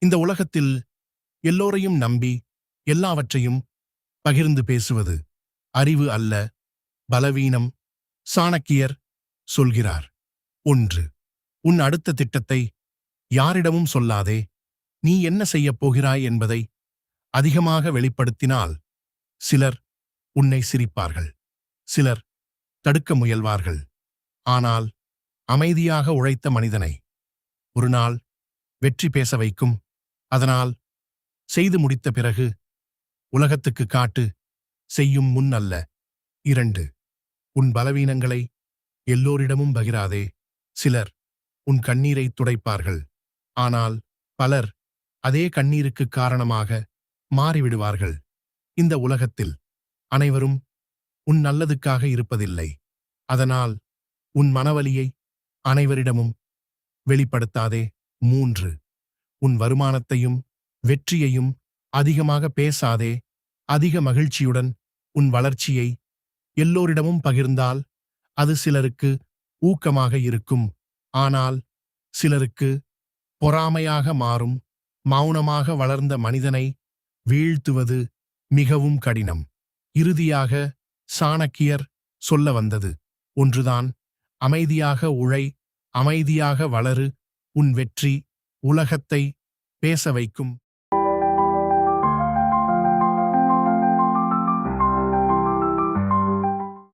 இந்த உலகத்தில் எல்லோரையும் நம்பி எல்லாவற்றையும் பகிர்ந்து பேசுவது அறிவு அல்ல, பலவீனம். சாணக்கியர் சொல்கிறார். 1. உன் அடுத்த திட்டத்தை யாரிடமும் சொல்லாதே. நீ என்ன செய்யப் போகிறாய் என்பதை அதிகமாக வெளிப்படுத்தினால் சிலர் உன்னை சிரிப்பார்கள், சிலர் தடுக்க முயல்வார்கள். ஆனால் அமைதியாக உழைத்த மனிதனை ஒரு நாள் வெற்றி பேச வைக்கும். அதனால் செய்து முடித்த பிறகு உலகத்துக்கு காட்டு, செய்யும் முன் அல்ல. 2. உன் பலவீனங்களை எல்லோரிடமும் பகிராதே. சிலர் உன் கண்ணீரை துடைப்பார்கள், ஆனால் பலர் அதே கண்ணீருக்கு காரணமாக மாறிவிடுவார்கள். இந்த உலகத்தில் அனைவரும் உன் நல்லதுக்காக இருப்பதில்லை. அதனால் உன் மனவலியை அனைவரிடமும் வெளிப்படுத்தாதே. 3. உன் வருமானத்தையும் வெற்றியையும் அதிகமாக பேசாதே. அதிக மகிழ்ச்சியுடன் உன் வளர்ச்சியை எல்லோரிடமும் பகிர்ந்தால் அது சிலருக்கு ஊக்கமாக இருக்கும், ஆனால் சிலருக்கு பொறாமையாக மாறும். மௌனமாக வளர்ந்த மனிதனை வீழ்த்துவது மிகவும் கடினம். இறுதியாக சாணக்கியர் சொல்ல வந்தது ஒன்றுதான்: அமைதியாக உழை, அமைதியாக வளரு. உன் வெற்றி உலகத்தை பேச வைக்கும்.